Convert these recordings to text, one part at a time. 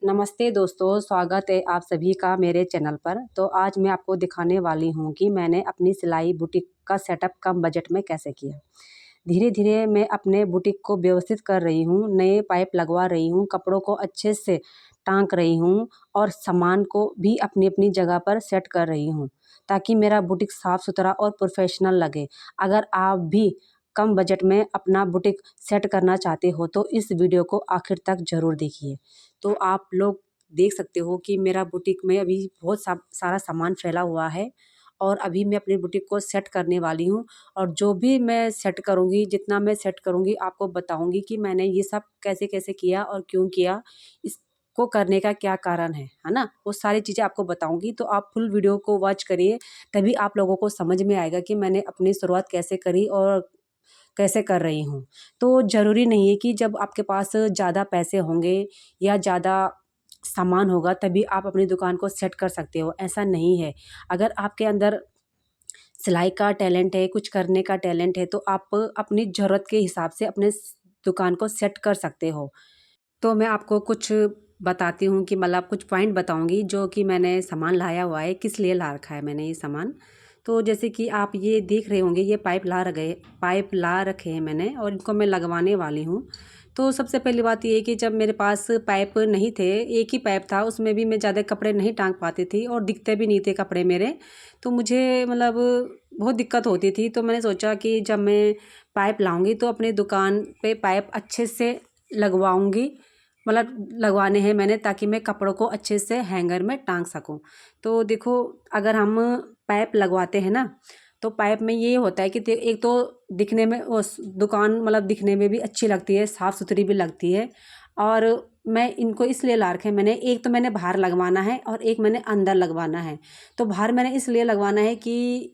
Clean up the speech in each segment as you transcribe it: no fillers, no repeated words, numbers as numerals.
नमस्ते दोस्तों, स्वागत है आप सभी का मेरे चैनल पर। तो आज मैं आपको दिखाने वाली हूँ कि मैंने अपनी सिलाई बुटीक का सेटअप कम बजट में कैसे किया। धीरे-धीरे मैं अपने बुटीक को व्यवस्थित कर रही हूँ, नए पाइप लगवा रही हूँ, कपड़ों को अच्छे से टाँक रही हूँ और सामान को भी अपनी-अपनी जगह पर सेट कर रही हूँ, ताकि मेरा बुटीक साफ-सुथरा और प्रोफ़ेशनल लगे। अगर आप भी कम बजट में अपना बुटीक सेट करना चाहते हो, तो इस वीडियो को आखिर तक ज़रूर देखिए। तो आप लोग देख सकते हो कि मेरा बुटीक में अभी बहुत सारा सामान फैला हुआ है और अभी मैं अपनी बुटीक को सेट करने वाली हूँ और जो भी मैं सेट करूँगी, जितना मैं सेट करूँगी आपको बताऊँगी कि मैंने ये सब कैसे-कैसे किया और क्यों किया, इसको करने का क्या कारण है ना? वो सारी चीज़ें आपको बताऊँगी, तो आप फुल वीडियो को वॉच करिए, तभी आप लोगों को समझ में आएगा कि मैंने अपनी शुरुआत कैसे करी और कैसे कर रही हूँ। तो ज़रूरी नहीं है कि जब आपके पास ज़्यादा पैसे होंगे या ज़्यादा सामान होगा तभी आप अपनी दुकान को सेट कर सकते हो, ऐसा नहीं है। अगर आपके अंदर सिलाई का टैलेंट है, कुछ करने का टैलेंट है, तो आप अपनी ज़रूरत के हिसाब से अपने दुकान को सेट कर सकते हो। तो मैं आपको कुछ बताती हूँ कि मतलब कुछ पॉइंट बताऊँगी जो कि मैंने सामान लाया हुआ है, किस लिए ला रखा है मैंने ये सामान। तो जैसे कि आप ये देख रहे होंगे, ये पाइप ला रखे हैं मैंने और इनको मैं लगवाने वाली हूँ। तो सबसे पहली बात ये है कि जब मेरे पास पाइप नहीं थे, एक ही पाइप था, उसमें भी मैं ज़्यादा कपड़े नहीं टाँग पाती थी और दिखते भी नहीं थे कपड़े मेरे। तो मुझे मतलब बहुत दिक्कत होती थी, तो मैंने सोचा कि जब मैं पाइप लाऊँगी तो अपनी दुकान पे पाइप अच्छे से लगवाऊँगी, मतलब लगवाने हैं मैंने ताकि मैं कपड़ों को अच्छे से हैंगर में टांग सकूं। तो देखो, अगर हम पाइप लगवाते हैं ना, तो पाइप में ये होता है कि एक तो दिखने में उस दुकान मतलब दिखने में भी अच्छी लगती है, साफ़ सुथरी भी लगती है। और मैं इनको इसलिए ला रखे हैं मैंने, एक तो मैंने बाहर लगवाना है और एक मैंने अंदर लगवाना है। तो बाहर मैंने इसलिए लगवाना है कि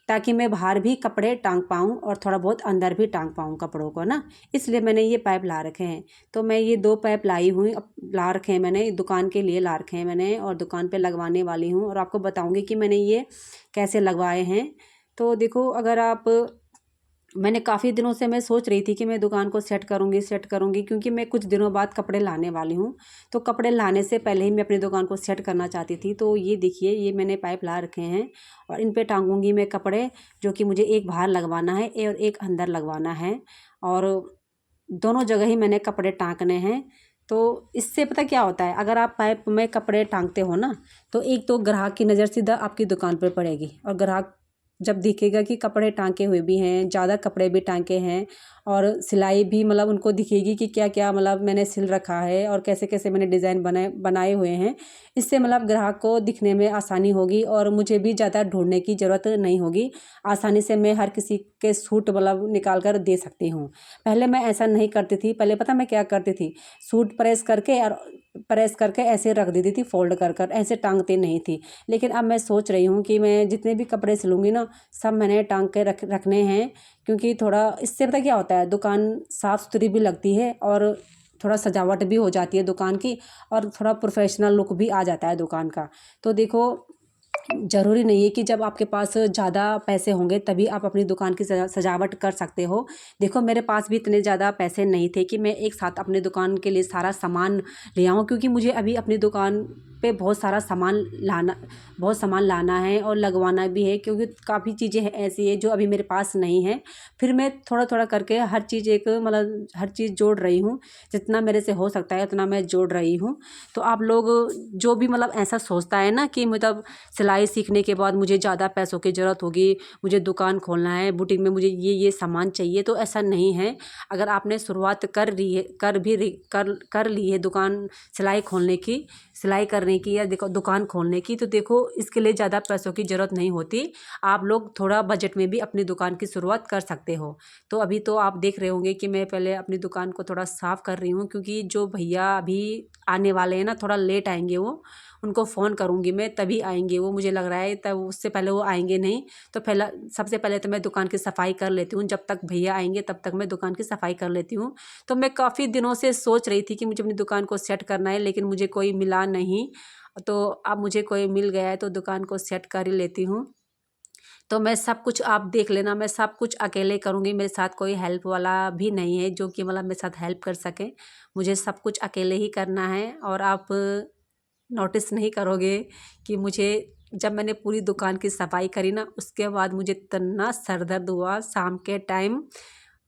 ताकि मैं बाहर भी कपड़े टांग पाऊँ और थोड़ा बहुत अंदर भी टांग पाऊँ कपड़ों को ना, इसलिए मैंने ये पाइप ला रखे हैं। तो मैं ये 2 पाइप ला रखे हैं मैंने, दुकान के लिए ला रखे हैं मैंने और दुकान पे लगवाने वाली हूँ और आपको बताऊँगी कि मैंने ये कैसे लगवाए हैं। तो देखो, अगर आप मैंने काफ़ी दिनों से मैं सोच रही थी कि मैं दुकान को सेट करूँगी क्योंकि मैं कुछ दिनों बाद कपड़े लाने वाली हूँ। तो कपड़े लाने से पहले ही मैं अपनी दुकान को सेट करना चाहती थी। तो ये देखिए, ये मैंने पाइप ला रखे हैं और इन पे टांगूँगी मैं कपड़े, जो कि मुझे एक बाहर लगवाना है और एक अंदर लगवाना है और दोनों जगह ही मैंने कपड़े टाँकने हैं। तो इससे पता क्या होता है, अगर आप पाइप में कपड़े टाँगते हो ना, तो एक तो ग्राहक की नज़र सीधा आपकी दुकान पर पड़ेगी और ग्राहक जब दिखेगा कि कपड़े टाँके हुए भी हैं, ज़्यादा कपड़े भी टाँके हैं और सिलाई भी मतलब उनको दिखेगी कि क्या-क्या मतलब मैंने सिल रखा है और कैसे-कैसे मैंने डिज़ाइन बनाए हुए हैं। इससे मतलब ग्राहक को दिखने में आसानी होगी और मुझे भी ज़्यादा ढूँढने की ज़रूरत नहीं होगी। आसानी से मैं हर किसी के सूट मतलब निकाल कर दे सकती हूँ। पहले मैं ऐसा नहीं करती थी, पहले पता मैं क्या करती थी? सूट प्रेस करके ऐसे रख देती थी फ़ोल्ड कर, ऐसे टाँगती नहीं थी। लेकिन अब मैं सोच रही हूँ कि मैं जितने भी कपड़े सिलूँगी ना, सब मैंने टांग के रखने हैं, क्योंकि थोड़ा इससे पता क्या होता है, दुकान साफ़ सुथरी भी लगती है और थोड़ा सजावट भी हो जाती है दुकान की और थोड़ा प्रोफेशनल लुक भी आ जाता है दुकान का। तो देखो, ज़रूरी नहीं है कि जब आपके पास ज़्यादा पैसे होंगे तभी आप अपनी दुकान की सजावट कर सकते हो। देखो, मेरे पास भी इतने ज़्यादा पैसे नहीं थे कि मैं एक साथ अपनी दुकान के लिए सारा सामान ले आऊँ, क्योंकि मुझे अभी अपनी दुकान पे बहुत सामान लाना है और लगवाना भी है, क्योंकि काफ़ी चीज़ें हैं ऐसी है जो अभी मेरे पास नहीं है। फिर मैं थोड़ा-थोड़ा करके हर चीज़ हर चीज़ जोड़ रही हूँ, जितना मेरे से हो सकता है उतना मैं जोड़ रही हूँ। तो आप लोग जो भी मतलब ऐसा सोचता है ना कि मतलब सिलाई सीखने के बाद मुझे ज़्यादा पैसों की ज़रूरत होगी, मुझे दुकान खोलना है, बुटीक में मुझे ये सामान चाहिए, तो ऐसा नहीं है। अगर आपने शुरुआत कर ली है दुकान सिलाई करने की या देखो दुकान खोलने की, तो देखो इसके लिए ज़्यादा पैसों की ज़रूरत नहीं होती। आप लोग थोड़ा बजट में भी अपनी दुकान की शुरुआत कर सकते हो। तो अभी तो आप देख रहे होंगे कि मैं पहले अपनी दुकान को थोड़ा साफ़ कर रही हूँ, क्योंकि जो भैया अभी आने वाले हैं ना, थोड़ा लेट आएंगे वो, उनको फ़ोन करूँगी मैं तभी आएंगे वो, मुझे लग रहा है, तब उससे पहले वो आएंगे नहीं। तो पहला सबसे पहले तो मैं दुकान की सफाई कर लेती हूँ, जब तक भैया आएंगे तब तक मैं दुकान की सफाई कर लेती हूँ। तो मैं काफ़ी दिनों से सोच रही थी कि मुझे अपनी दुकान को सेट करना है, लेकिन मुझे कोई मिला नहीं। तो अब मुझे कोई मिल गया है तो दुकान को सेट कर ही लेती हूँ। तो मैं सब कुछ आप देख लेना, मैं सब कुछ अकेले करूँगी, मेरे साथ कोई हेल्प वाला भी नहीं है जो कि मतलब मेरे साथ हेल्प कर सके। मुझे सब कुछ अकेले ही करना है। और आप नोटिस नहीं करोगे कि मुझे जब मैंने पूरी दुकान की सफाई करी ना, उसके बाद मुझे इतना सर दर्द हुआ शाम के टाइम,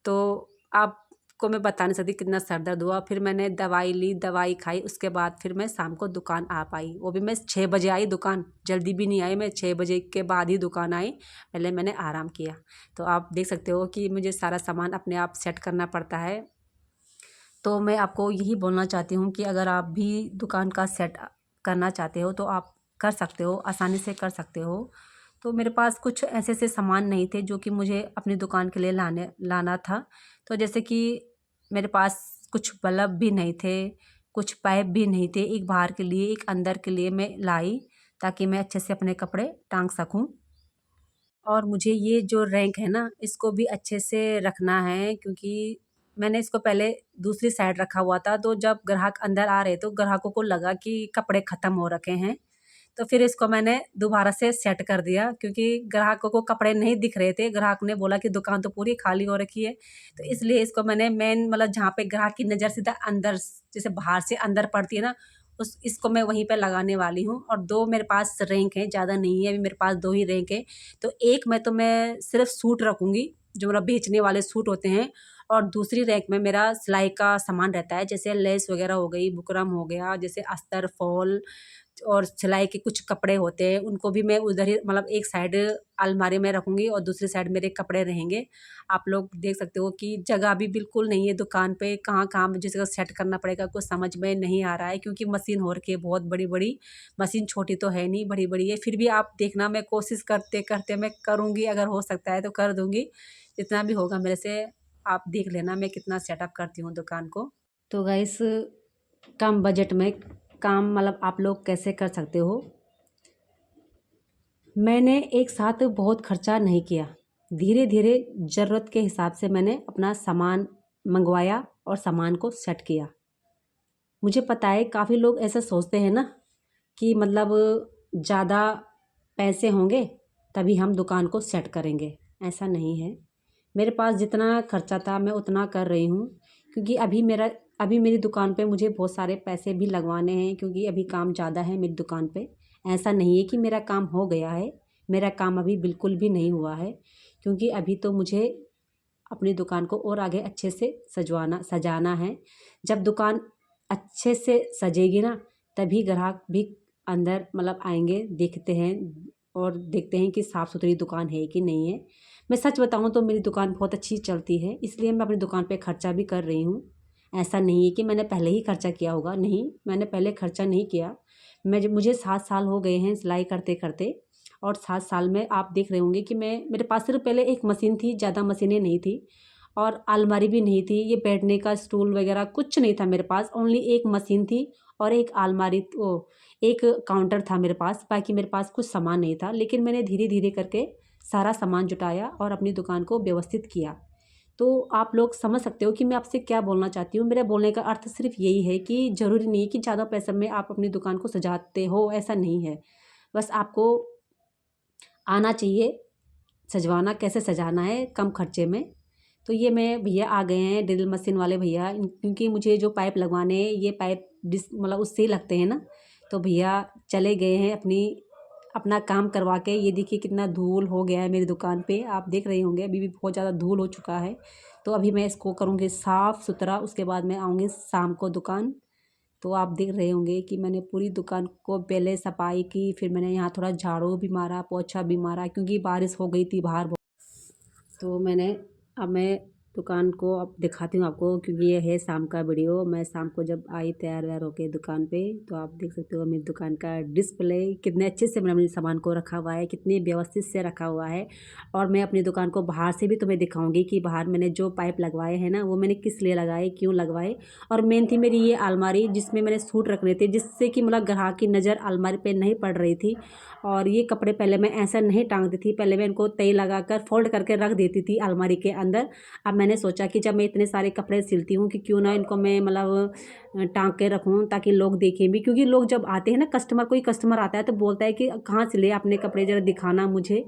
तो आपको मैं बता नहीं सकती कितना सर दर्द हुआ। फिर मैंने दवाई ली, दवाई खाई, उसके बाद फिर मैं शाम को दुकान आ पाई। वो भी मैं 6 बजे आई दुकान, जल्दी भी नहीं आई, मैं 6 बजे के बाद ही दुकान आई। पहले मैंने आराम किया। तो आप देख सकते हो कि मुझे सारा सामान अपने आप सेट करना पड़ता है। तो मैं आपको यही बोलना चाहती हूँ कि अगर आप भी दुकान का सेट करना चाहते हो तो आप कर सकते हो, आसानी से कर सकते हो। तो मेरे पास कुछ ऐसे ऐसे सामान नहीं थे जो कि मुझे अपनी दुकान के लिए लाना था। तो जैसे कि मेरे पास कुछ बल्ब भी नहीं थे, कुछ पाइप भी नहीं थे, एक बाहर के लिए एक अंदर के लिए मैं लाई ताकि मैं अच्छे से अपने कपड़े टांग सकूं। और मुझे ये जो रैंक है ना, इसको भी अच्छे से रखना है क्योंकि मैंने इसको पहले दूसरी साइड रखा हुआ था। तो जब ग्राहक अंदर आ रहे तो ग्राहकों को लगा कि कपड़े ख़त्म हो रखे हैं। तो फिर इसको मैंने दोबारा से सेट कर दिया क्योंकि ग्राहकों को कपड़े नहीं दिख रहे थे। ग्राहक ने बोला कि दुकान तो पूरी खाली हो रखी है। तो इसलिए इसको मैंने मेन मतलब जहाँ पे ग्राहक की नज़र सीधा अंदर जैसे बाहर से अंदर पड़ती है ना, उस इसको मैं वहीं पे लगाने वाली हूँ। और 2 मेरे पास रैंक हैं, ज़्यादा नहीं है, अभी मेरे पास 2 ही रैंक है। तो एक में तो मैं सिर्फ़ सूट रखूँगी, जो मतलब बेचने वाले सूट होते हैं। और दूसरी रैक में मेरा सिलाई का सामान रहता है, जैसे लेस वगैरह हो गई, बुकरम हो गया, जैसे अस्तर, फॉल और सिलाई के कुछ कपड़े होते हैं, उनको भी मैं उधर ही मतलब एक साइड अलमारी में रखूँगी और दूसरी साइड मेरे कपड़े रहेंगे। आप लोग देख सकते हो कि जगह भी बिल्कुल नहीं है दुकान पे, कहाँ-कहाँ मुझे जगह सेट करना पड़ेगा, कुछ समझ में नहीं आ रहा है क्योंकि मशीन हो रखी है बहुत बड़ी-बड़ी। मशीन छोटी तो है नहीं, बड़ी-बड़ी है। फिर भी आप देखना, मैं कोशिश करते-करते मैं करूँगी, अगर हो सकता है तो कर दूँगी। जितना भी होगा मेरे से आप देख लेना मैं कितना सेटअप करती हूँ दुकान को। तो गाइस, कम बजट में काम मतलब आप लोग कैसे कर सकते हो। मैंने एक साथ बहुत खर्चा नहीं किया, धीरे धीरे ज़रूरत के हिसाब से मैंने अपना सामान मंगवाया और सामान को सेट किया। मुझे पता है काफ़ी लोग ऐसा सोचते हैं ना कि मतलब ज़्यादा पैसे होंगे तभी हम दुकान को सेट करेंगे, ऐसा नहीं है। मेरे पास जितना खर्चा था मैं उतना कर रही हूँ क्योंकि अभी मेरी दुकान पे मुझे बहुत सारे पैसे भी लगवाने हैं क्योंकि अभी काम ज़्यादा है मेरी दुकान पे। ऐसा नहीं है कि मेरा काम हो गया है, मेरा काम अभी बिल्कुल भी नहीं हुआ है क्योंकि अभी तो मुझे अपनी दुकान को और आगे अच्छे से सजाना है। जब दुकान अच्छे से सजेगी ना, तभी ग्राहक भी अंदर मतलब आएँगे, देखते हैं और देखते हैं कि साफ़ सुथरी दुकान है कि नहीं है। मैं सच बताऊँ तो मेरी दुकान बहुत अच्छी चलती है, इसलिए मैं अपनी दुकान पे खर्चा भी कर रही हूँ। ऐसा नहीं है कि मैंने पहले ही खर्चा किया होगा, नहीं, मैंने पहले खर्चा नहीं किया। मुझे 7 साल हो गए हैं सिलाई करते-करते और 7 साल में आप देख रहे होंगे कि मेरे पास सिर्फ़ पहले एक मशीन थी, ज़्यादा मशीनें नहीं थी और अलमारी भी नहीं थी। ये बैठने का स्टूल वगैरह कुछ नहीं था मेरे पास, ओनली एक मशीन थी और एक अलमारी एक काउंटर था मेरे पास, बाकी मेरे पास कुछ सामान नहीं था। लेकिन मैंने धीरे-धीरे करके सारा सामान जुटाया और अपनी दुकान को व्यवस्थित किया। तो आप लोग समझ सकते हो कि मैं आपसे क्या बोलना चाहती हूँ। मेरे बोलने का अर्थ सिर्फ़ यही है कि ज़रूरी नहीं है कि ज़्यादा पैसे में आप अपनी दुकान को सजाते हो, ऐसा नहीं है। बस आपको आना चाहिए, सजवाना कैसे सजाना है कम खर्चे में। तो ये मैं भैया आ गए हैं ड्रिल मशीन वाले भैया, क्योंकि मुझे जो पाइप लगवाने हैं ये पाइप मतलब उससे ही लगते हैं ना। तो भैया चले गए हैं अपना काम करवा के। ये देखिए कितना धूल हो गया है मेरी दुकान पे, आप देख रहे होंगे अभी भी बहुत ज़्यादा धूल हो चुका है। तो अभी मैं इसको करूँगी साफ़ सुथरा, उसके बाद मैं आऊँगी शाम को दुकान। तो आप देख रहे होंगे कि मैंने पूरी दुकान को पहले सफाई की, फिर मैंने यहाँ थोड़ा झाड़ू भी मारा, पोछा भी मारा क्योंकि बारिश हो गई थी बाहर। तो अब मैं दुकान को अब दिखाती हूँ आपको क्योंकि ये है शाम का वीडियो। मैं शाम को जब आई तैयार वैयार होके दुकान पे, तो आप देख सकते हो मेरी दुकान का डिस्प्ले कितने अच्छे से मैंने अपने सामान को रखा हुआ है, कितनी व्यवस्थित से रखा हुआ है। और मैं अपनी दुकान को बाहर से भी तुम्हें दिखाऊंगी कि बाहर मैंने जो पाइप लगवाए हैं ना, वो मैंने किस लिए लगाए, क्यों लगवाए। और मेन थी मेरी ये अलमारी जिसमें मैंने सूट रख रहे थे, जिससे कि मतलब ग्राहक की नज़र अलमारी पर नहीं पड़ रही थी। और ये कपड़े पहले मैं ऐसा नहीं टांगती थी, पहले मैं इनको तय लगाकर फोल्ड करके रख देती थी अलमारी के अंदर। अब मैंने सोचा कि जब मैं इतने सारे कपड़े सिलती हूँ कि क्यों ना इनको मैं मतलब टांग के रखूँ ताकि लोग देखें भी, क्योंकि लोग जब आते हैं ना, कस्टमर, कोई कस्टमर आता है तो बोलता है कि कहाँ से ले आपने कपड़े, ज़रा दिखाना मुझे।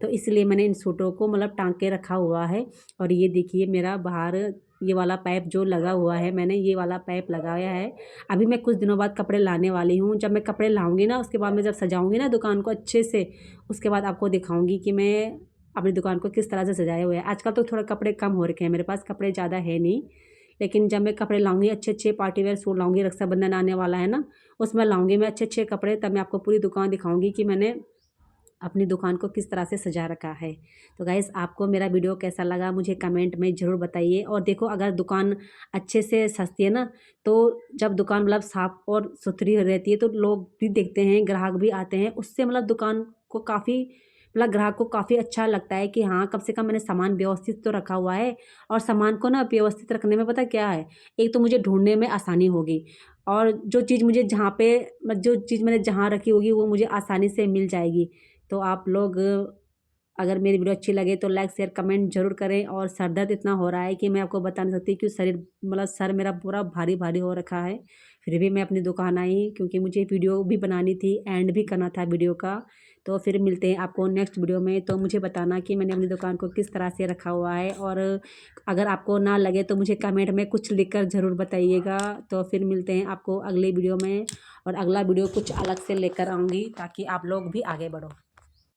तो इसलिए मैंने इन सूटों को मतलब टांग के रखा हुआ है। और ये देखिए मेरा बाहर ये वाला पाइप जो लगा हुआ है, मैंने ये वाला पाइप लगाया है। अभी मैं कुछ दिनों बाद कपड़े लाने वाली हूँ। जब मैं कपड़े लाऊंगी ना, उसके बाद मैं जब सजाऊंगी ना दुकान को अच्छे से, उसके बाद आपको दिखाऊंगी कि मैं अपनी दुकान को किस तरह से सजाए हुए हैं। आजकल तो थोड़ा कपड़े कम हो रखे हैं, मेरे पास कपड़े ज़्यादा है नहीं, लेकिन जब मैं कपड़े लाऊंगी, अच्छे अच्छे पार्टी वेयर सूट लाऊंगी, रक्षाबंधन आने वाला है ना, उसमें लाऊंगी मैं अच्छे अच्छे कपड़े, तब मैं आपको पूरी दुकान दिखाऊंगी कि मैंने अपनी दुकान को किस तरह से सजा रखा है। तो गाइस, आपको मेरा वीडियो कैसा लगा मुझे कमेंट में ज़रूर बताइए। और देखो, अगर दुकान अच्छे से सजती है ना, तो जब दुकान मतलब साफ़ और सुथरी रहती है तो लोग भी देखते हैं, ग्राहक भी आते हैं, उससे मतलब दुकान को काफ़ी, मतलब ग्राहक को काफ़ी अच्छा लगता है कि हाँ, कम से कम मैंने सामान व्यवस्थित तो रखा हुआ है। और सामान को ना व्यवस्थित रखने में पता क्या है, एक तो मुझे ढूंढने में आसानी होगी, और जो चीज़ मुझे जहाँ पे, जो चीज़ मैंने जहाँ रखी होगी वो मुझे आसानी से मिल जाएगी। तो आप लोग, अगर मेरी वीडियो अच्छी लगे तो लाइक शेयर कमेंट जरूर करें। और सर दर्द इतना हो रहा है कि मैं आपको बता नहीं सकती, कि शरीर मतलब सर मेरा पूरा भारी भारी हो रखा है। फिर भी मैं अपनी दुकान आई, क्योंकि मुझे वीडियो भी बनानी थी, एंड भी करना था वीडियो का। तो फिर मिलते हैं आपको नेक्स्ट वीडियो में। तो मुझे बताना कि मैंने अपनी दुकान को किस तरह से रखा हुआ है, और अगर आपको ना लगे तो मुझे कमेंट में कुछ लिखकर ज़रूर बताइएगा। तो फिर मिलते हैं आपको अगले वीडियो में, और अगला वीडियो कुछ अलग से लेकर आऊँगी ताकि आप लोग भी आगे बढ़ो।